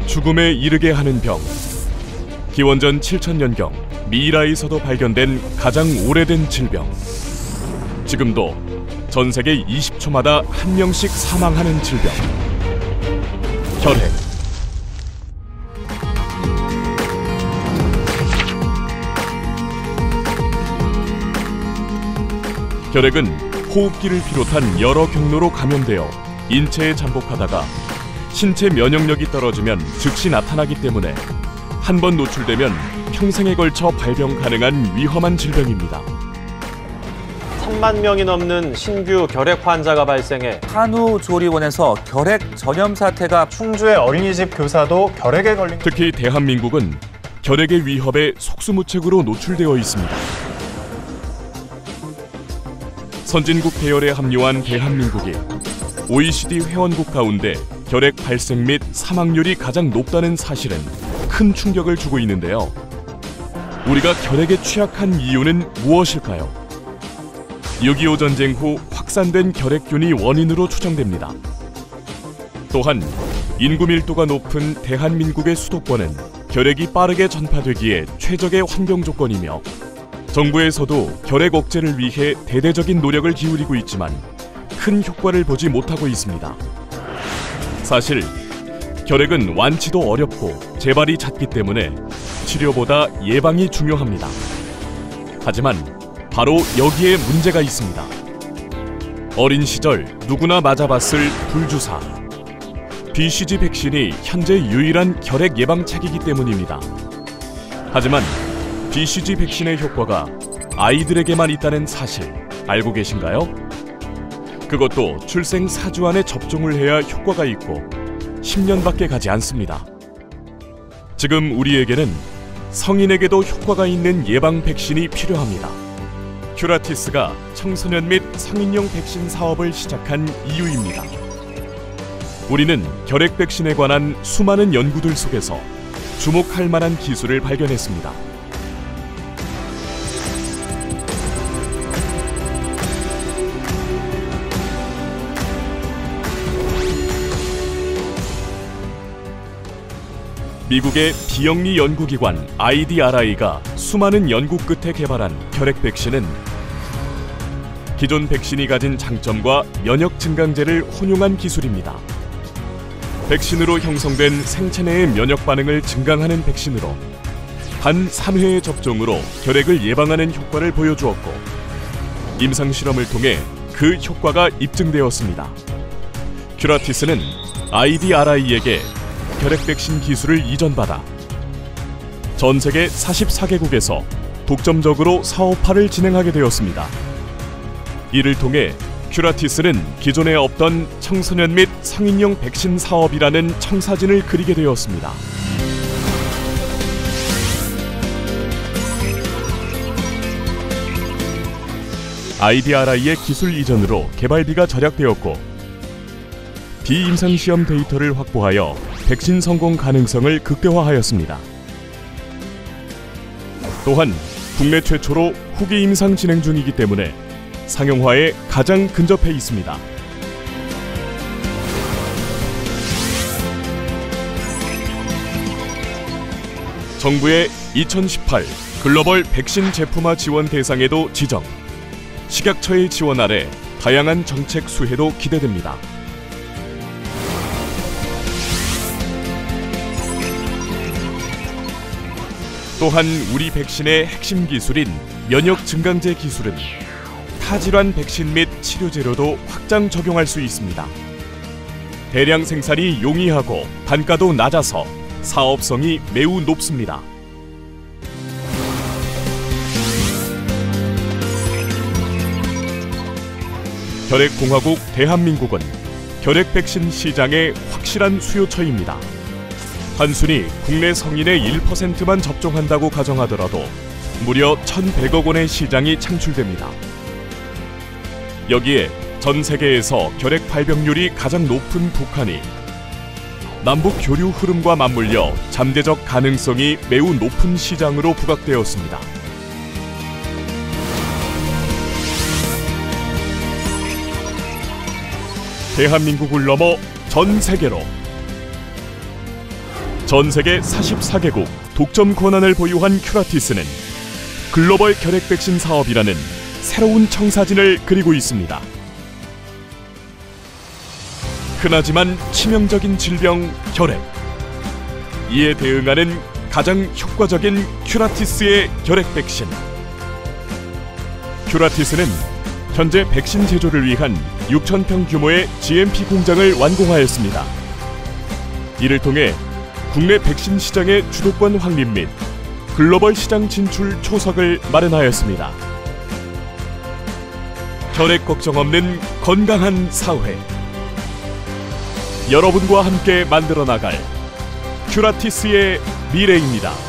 죽음에 이르게 하는 병. 기원전 7000년경 미이라에서도 발견된 가장 오래된 질병. 지금도 전 세계 20초마다 한 명씩 사망하는 질병. 혈액. 혈액은 호흡기를 비롯한 여러 경로로 감염되어 인체에 잠복하다가 신체 면역력이 떨어지면 즉시 나타나기 때문에 한 번 노출되면 평생에 걸쳐 발병 가능한 위험한 질병입니다. 3만 명이 넘는 신규 결핵 환자가 발생해 한우조리원에서 결핵 전염 사태가 충주의 어린이집 교사도 결핵에 걸린. 특히 대한민국은 결핵의 위협에 속수무책으로 노출되어 있습니다. 선진국 대열에 합류한 대한민국이 OECD 회원국 가운데 결핵 발생 및 사망률이 가장 높다는 사실은 큰 충격을 주고 있는데요. 우리가 결핵에 취약한 이유는 무엇일까요? 6.25 전쟁 후 확산된 결핵균이 원인으로 추정됩니다. 또한 인구 밀도가 높은 대한민국의 수도권은 결핵이 빠르게 전파되기에 최적의 환경 조건이며 정부에서도 결핵 억제를 위해 대대적인 노력을 기울이고 있지만 큰 효과를 보지 못하고 있습니다. 사실 결핵은 완치도 어렵고 재발이 잦기 때문에 치료보다 예방이 중요합니다. 하지만 바로 여기에 문제가 있습니다. 어린 시절 누구나 맞아봤을 불주사. BCG 백신이 현재 유일한 결핵 예방책이기 때문입니다. 하지만 BCG 백신의 효과가 아이들에게만 있다는 사실 알고 계신가요? 그것도 출생 4주 안에 접종을 해야 효과가 있고 10년밖에 가지 않습니다. 지금 우리에게는 성인에게도 효과가 있는 예방 백신이 필요합니다. 큐라티스가 청소년 및 성인용 백신 사업을 시작한 이유입니다. 우리는 결핵 백신에 관한 수많은 연구들 속에서 주목할 만한 기술을 발견했습니다. 미국의 비영리 연구기관 IDRI가 수많은 연구 끝에 개발한 결핵 백신은 기존 백신이 가진 장점과 면역 증강제를 혼용한 기술입니다. 백신으로 형성된 생체 내의 면역 반응을 증강하는 백신으로 단 3회의 접종으로 결핵을 예방하는 효과를 보여주었고 임상 실험을 통해 그 효과가 입증되었습니다. 큐라티스는 IDRI에게 결핵 백신 기술을 이전받아 전 세계 44개국에서 독점적으로 사업화를 진행하게 되었습니다. 이를 통해 큐라티스는 기존에 없던 청소년 및 성인용 백신 사업이라는 청사진을 그리게 되었습니다. IDRI의 기술 이전으로 개발비가 절약되었고 비임상시험 데이터를 확보하여 백신 성공 가능성을 극대화하였습니다. 또한 국내 최초로 후기 임상 진행 중이기 때문에 상용화에 가장 근접해 있습니다. 정부의 2018 글로벌 백신 제품화 지원 대상에도 지정, 식약처의 지원 아래 다양한 정책 수혜도 기대됩니다. 또한 우리 백신의 핵심 기술인 면역 증강제 기술은 타질환 백신 및 치료제로도 확장 적용할 수 있습니다. 대량 생산이 용이하고 단가도 낮아서 사업성이 매우 높습니다. 결핵공화국 대한민국은 결핵 백신 시장의 확실한 수요처입니다. 단순히 국내 성인의 1%만 접종한다고 가정하더라도 무려 1,100억 원의 시장이 창출됩니다. 여기에 전 세계에서 결핵 발병률이 가장 높은 북한이 남북 교류 흐름과 맞물려 잠재적 가능성이 매우 높은 시장으로 부각되었습니다. 대한민국을 넘어 전 세계로 전 세계 44개국 독점 권한을 보유한 큐라티스는 글로벌 결핵 백신 사업이라는 새로운 청사진을 그리고 있습니다. 흔하지만 치명적인 질병 결핵. 이에 대응하는 가장 효과적인 큐라티스의 결핵 백신. 큐라티스는 현재 백신 제조를 위한 6,000평 규모의 GMP 공장을 완공하였습니다. 이를 통해 국내 백신 시장의 주도권 확립 및 글로벌 시장 진출 초석을 마련하였습니다. 결핵 걱정 없는 건강한 사회. 여러분과 함께 만들어 나갈 큐라티스의 미래입니다.